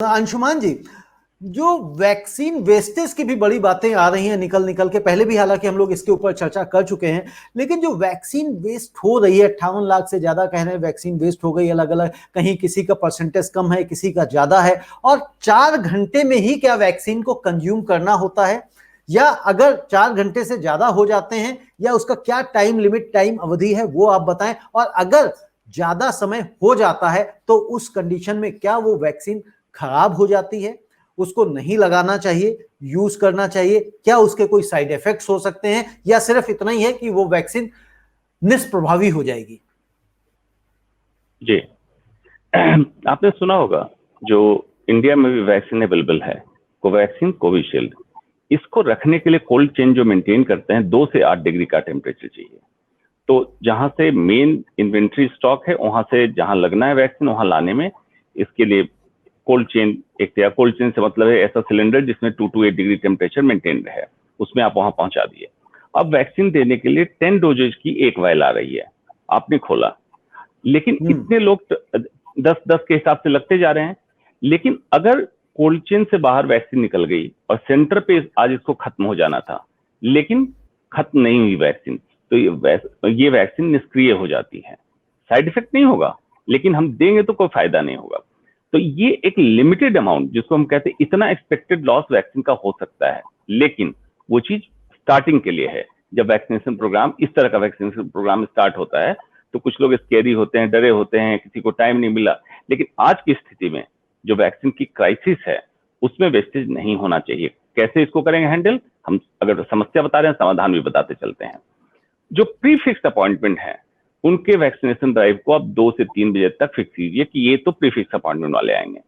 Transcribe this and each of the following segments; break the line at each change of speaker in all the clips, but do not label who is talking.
अंशुमान जी, जो vaccine wastage की भी बड़ी बातें आ रही हैं निकल निकल के, पहले भी हालांकि हम लोग इसके ऊपर चर्चा कर चुके हैं, लेकिन जो वैक्सीन वेस्ट हो रही है, 58 लाख से ज्यादा कह रहे हैं वैक्सीन वेस्ट हो गई, अलग अलग कहीं किसी का परसेंटेज कम है, किसी का ज्यादा है, और 4 घंटे में ही क्या वैक्सीन को कंज्यूम करना होता है, या अगर 4 घंटे से ज्यादा हो जाते हैं, या उसका क्या टाइम लिमिट, टाइम अवधि है, वो आप बताएं। और अगर ज्यादा समय हो जाता है तो उस कंडीशन में क्या वो वैक्सीन खराब हो जाती है, उसको नहीं लगाना चाहिए, यूज करना चाहिए, क्या उसके कोई साइड इफेक्ट्स हो सकते हैं, या सिर्फ इतना ही है कि वो वैक्सीन निष्प्रभावी हो जाएगी?
जी, आपने सुना होगा जो इंडिया में भी वैक्सीन अवेलेबल है, कोवैक्सीन, कोविशील्ड, इसको रखने के लिए कोल्ड चेन जो मेंटेन करते हैं 2 से 8 डिग्री का टेम्परेचर चाहिए। तो जहां से मेन इन्वेंट्री स्टॉक है, वहां से जहां लगना है वैक्सीन, वहां लाने में इसके लिए कोल्ड चेन, एक कोल्ड चेन से मतलब है ऐसा सिलेंडर जिसमें 2 to 8 डिग्री टेम्परेचर मेंटेन रहे, उसमें आप वहां पहुंचा दिए। अब वैक्सीन देने के लिए 10 डोजेज की एक वायल आ रही है, आपने खोला, लेकिन इतने लोग 10-10 के हिसाब से लगते जा रहे हैं। लेकिन अगर कोल्ड चेन से बाहर वैक्सीन निकल गई और सेंटर पे आज इसको खत्म हो जाना था, लेकिन खत्म नहीं हुई वैक्सीन, तो ये वैक्सीन निष्क्रिय हो जाती है। साइड इफेक्ट नहीं होगा, लेकिन हम देंगे तो कोई फायदा नहीं होगा। तो ये एक लिमिटेड अमाउंट, जिसको हम कहते हैं इतना एक्सपेक्टेड लॉस वैक्सीन का हो सकता है, लेकिन वो चीज स्टार्टिंग के लिए है। जब वैक्सीनेशन प्रोग्राम, इस तरह का वैक्सीनेशन प्रोग्राम स्टार्ट होता है, तो कुछ लोग स्केरी होते हैं, डरे होते हैं, किसी को टाइम नहीं मिला। लेकिन आज की स्थिति में जो वैक्सीन की क्राइसिस है, उसमें वेस्टेज नहीं होना चाहिए। कैसे इसको करेंगे हैंडल, हम अगर समस्या बता रहे हैं, समाधान भी बताते चलते हैं। जो प्री फिक्स अपॉइंटमेंट है, उनके वैक्सीनेशन ड्राइव को आप 2 से 3 बजे तक फिक्स कीजिए कि ये तो प्री फिक्स अपॉइंटमेंट वाले आएंगे।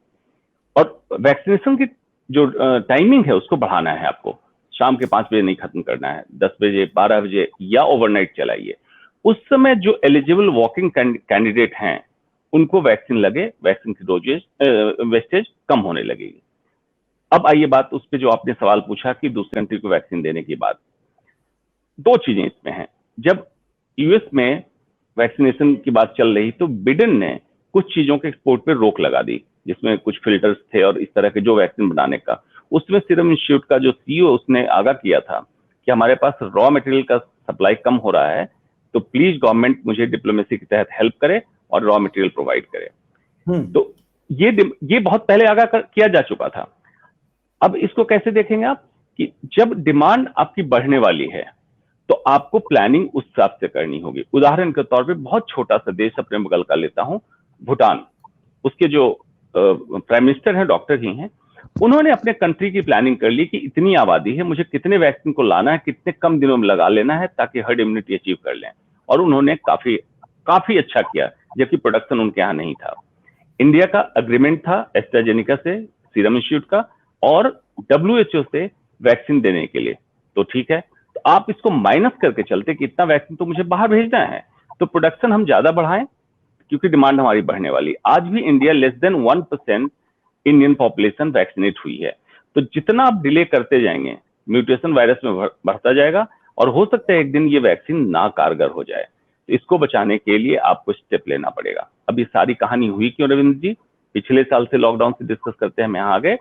और वैक्सीनेशन की जो टाइमिंग है, उसको बढ़ाना है आपको। शाम के 5 बजे नहीं खत्म करना है, 10 बजे, 12 बजे या ओवरनाइट चलाइए। उस समय जो एलिजिबल वॉकिंग कैंडिडेट हैं, उनको वैक्सीन लगे, वैक्सीन की डोजेज वेस्टेज कम होने लगेगी। अब आइए बात उस पर जो आपने सवाल पूछा कि दूसरे कंट्री को वैक्सीन देने की बात। 2 चीजें इसमें हैं। जब यूएस में वैक्सीनेशन की बात चल रही, तो बिडेन ने कुछ चीजों के एक्सपोर्ट पर रोक लगा दी, जिसमें कुछ फिल्टर्स थे और इस तरह के जो वैक्सीन बनाने का। उसमें सीरम इंस्टीट्यूट का जो सीईओ, उसने आगाह किया था कि हमारे पास रॉ मटेरियल का सप्लाई कम हो रहा है, तो प्लीज गवर्नमेंट मुझे डिप्लोमेसी के तहत हेल्प करे और रॉ मटेरियल प्रोवाइड करे। तो ये बहुत पहले आगाह किया जा चुका था। अब इसको कैसे देखेंगे आप कि जब डिमांड आपकी बढ़ने वाली है, तो आपको प्लानिंग उस हिसाब से करनी होगी। उदाहरण के तौर पे बहुत छोटा सा देश अपने बगल का लेता हूं, भूटान। उसके जो प्राइम मिनिस्टर हैं, डॉक्टर ही हैं, उन्होंने अपने कंट्री की प्लानिंग कर ली कि इतनी आबादी है, मुझे कितने वैक्सीन को लाना है, कितने कम दिनों में लगा लेना है ताकि हर्ड इम्यूनिटी अचीव कर लें। और उन्होंने काफी अच्छा किया, जबकि प्रोडक्शन उनके यहाँ नहीं था। इंडिया का अग्रीमेंट था एस्ट्राजेनिका से, सीरम इंस्टीट्यूट का, और डब्ल्यूएचओ से वैक्सीन देने के लिए। तो ठीक है, तो आप इसको माइनस करके चलते कि इतना वैक्सीन तो मुझे बाहर भेजना है, तो प्रोडक्शन हम ज्यादा बढ़ाएं, क्योंकि डिमांड हमारी बढ़ने वाली। आज भी India less than 1% Indian population vaccinate हुई है। तो जितना आप डिले करते जाएंगे, म्यूटेशन वायरस में बढ़ता जाएगा, और हो सकता है एक दिन ये वैक्सीन ना कारगर हो जाए। तो इसको बचाने के लिए आपको स्टेप लेना पड़ेगा। अब ये सारी कहानी हुई क्यों रविंद्र जी? पिछले साल से लॉकडाउन से डिस्कस करते हैं, हम यहाँ आ गए।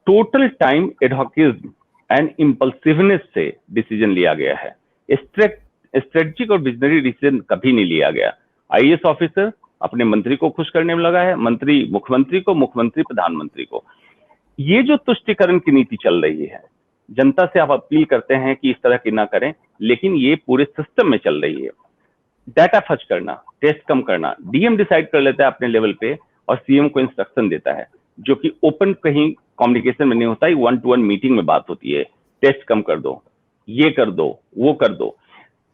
Total time adhocism and impulsiveness से डिसीजन लिया गया है। स्ट्रेटेजिक और विजनरी डिसीजन कभी नहीं लिया गया। आईएएस ऑफिसर अपने मंत्री को खुश करने में लगा है, मंत्री मुख्यमंत्री को, मुख्यमंत्री प्रधानमंत्री को। ये जो तुष्टिकरण की नीति चल रही है, जनता से आप अपील करते हैं कि इस तरह की ना करें, लेकिन ये पूरे सिस्टम में चल रही है। डाटा फर्स्ट करना, टेस्ट कम करना, डीएम डिसाइड कर लेता है अपने लेवल पे और सीएम को इंस्ट्रक्शन देता है, जो कि ओपन कहीं कम्युनिकेशन में नहीं होता है, 1-to-1 मीटिंग में बात होती है। टेस्ट कम कर दो, ये कर दो, वो कर दो।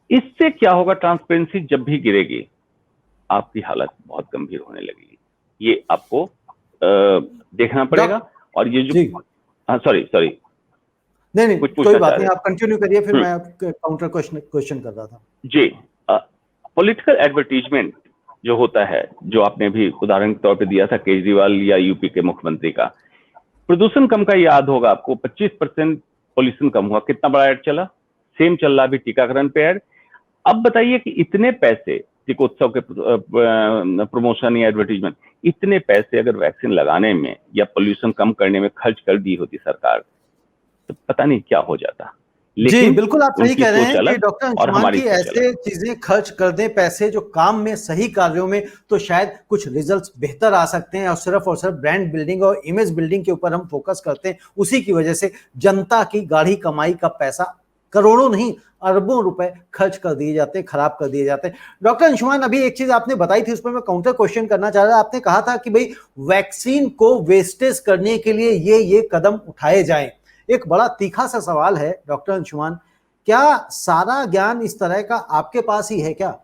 इससे क्या होगा? ट्रांसपेरेंसी जब भी गिरेगी, आपकी हालत बहुत गंभीर होने लगेगी। ये आपको देखना पड़ेगा। और ये जो सॉरी
नहीं कोई बात नहीं, आप कंटिन्यू करिए, फिर मैं काउंटर क्वेश्चन कर रहा था।
जी, पॉलिटिकल एडवर्टीजमेंट जो होता है, जो आपने भी उदाहरण के तौर पे दिया था केजरीवाल या यूपी के मुख्यमंत्री का, प्रदूषण कम का याद होगा आपको, 25% पॉल्यूशन कम हुआ। कितना बड़ा ऐड चला? सेम चल रहा अभी टीकाकरण पे ऐड। अब बताइए कि इतने पैसे टीकोत्सव के प्रमोशन या एडवर्टीजमेंट, इतने पैसे अगर वैक्सीन लगाने में या पोल्यूशन कम करने में खर्च कर दी होती सरकार तो पता नहीं क्या हो जाता।
जी,
लेकिन
बिल्कुल आप सही
उनकी
कह रहे
सोच
हैं कि
अलग
डॉक्टर
और
अंशुमान
हमारी
की
सोच
ऐसे
अलग।
चीजें खर्च कर दें पैसे जो काम में, सही कार्यों में, तो शायद कुछ रिजल्ट्स बेहतर आ सकते हैं। और सिर्फ ब्रांड बिल्डिंग और इमेज बिल्डिंग के ऊपर हम फोकस करते हैं, उसी की वजह से जनता की गाढ़ी कमाई का पैसा करोड़ों नहीं अरबों रुपए खर्च कर दिए जाते हैं, खराब कर दिए जाते हैं। डॉक्टर अंशुमान, अभी एक चीज आपने बताई थी, उस पर मैं काउंटर क्वेश्चन करना चाह रहा था। आपने कहा था कि भाई वैक्सीन को वेस्टेज करने के लिए ये कदम उठाए जाएं। एक बड़ा तीखा सा सवाल है डॉक्टर अंशुमान, क्या सारा ज्ञान इस तरह का आपके पास ही है क्या?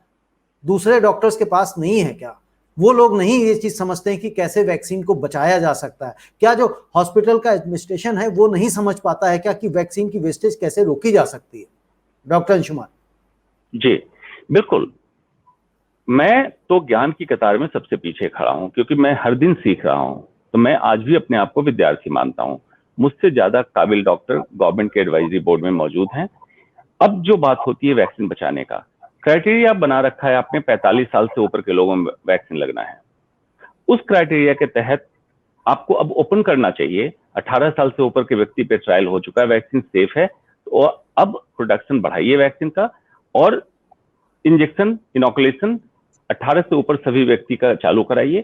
दूसरे डॉक्टर्स के पास नहीं है क्या? वो लोग नहीं ये चीज समझते हैं कि कैसे वैक्सीन को बचाया जा सकता है? क्या जो हॉस्पिटल का एडमिनिस्ट्रेशन है वो नहीं समझ पाता है क्या कि वैक्सीन की वेस्टेज कैसे रोकी जा सकती है? डॉक्टर अंशुमान
जी बिल्कुल, मैं तो ज्ञान की कतार में सबसे पीछे खड़ा हूं क्योंकि मैं हर दिन सीख रहा हूं। तो मैं आज भी अपने आप को विद्यार्थी मानता हूं। मुझसे ज्यादा काबिल डॉक्टर गवर्नमेंट के एडवाइजरी बोर्ड में मौजूद हैं। अब जो बात होती है वैक्सीन बचाने का, क्राइटेरिया बना रखा है आपने, 45 साल से ऊपर के लोगों में वैक्सीन लगना है। उस क्राइटेरिया के तहत आपको अब ओपन करना चाहिए। 18 साल से ऊपर के व्यक्ति पे ट्रायल हो चुका है, वैक्सीन सेफ है, तो अब प्रोडक्शन बढ़ाइए वैक्सीन का, और इंजेक्शन इनोकुलेशन 18 से ऊपर सभी व्यक्ति का चालू कराइए,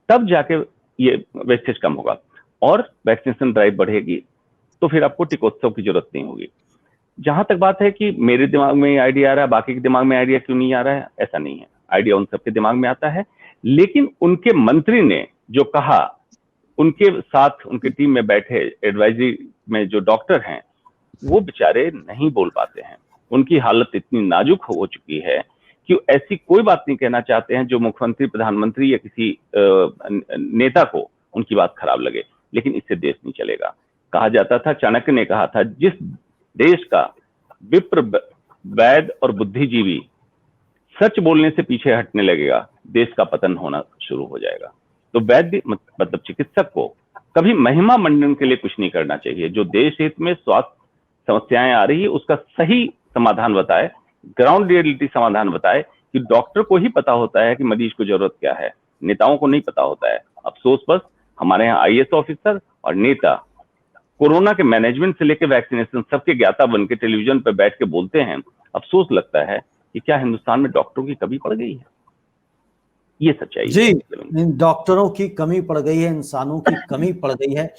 तब जाके ये वेस्टेज कम होगा और वैक्सीनेशन ड्राइव बढ़ेगी। तो फिर आपको टीकोत्सव की जरूरत नहीं होगी। जहां तक बात है कि मेरे दिमाग में आइडिया आ रहा है, बाकी के दिमाग में आइडिया क्यों नहीं आ रहा है, ऐसा नहीं है। आइडिया उन सबके दिमाग में आता है, लेकिन उनके मंत्री ने जो कहा, उनके साथ उनकी टीम में बैठे एडवाइजरी में जो डॉक्टर हैं, वो बेचारे नहीं बोल पाते हैं। उनकी हालत इतनी नाजुक हो चुकी है कि ऐसी कोई बात नहीं कहना चाहते हैं जो मुख्यमंत्री, प्रधानमंत्री या किसी नेता को उनकी बात खराब लगे। लेकिन इससे देश नहीं चलेगा। कहा जाता था, चाणक्य ने कहा था, जिस देश का विप्र, वैद और बुद्धिजीवी सच बोलने से पीछे हटने लगेगा, देश का पतन होना शुरू हो जाएगा। तो वैद्य मतलब चिकित्सक को कभी महिमा मंडन के लिए कुछ नहीं करना चाहिए। जो देश हित में स्वास्थ्य समस्याएं आ रही है उसका सही समाधान बताए, ग्राउंड रियलिटी समाधान बताए, कि डॉक्टर को ही पता होता है कि मरीज को जरूरत क्या है, नेताओं को नहीं पता होता है। अफसोस बस हमारे यहाँ आईएएस ऑफिसर और नेता कोरोना के मैनेजमेंट से लेकर वैक्सीनेशन सबके ज्ञाता बन के टेलीविजन पर बैठ के बोलते हैं। अफसोस लगता है कि क्या हिंदुस्तान में डॉक्टरों की कमी पड़ गई है? ये सच्चाई
जी,
है।
डॉक्टरों की कमी पड़ गई है, इंसानों की कमी पड़ गई है।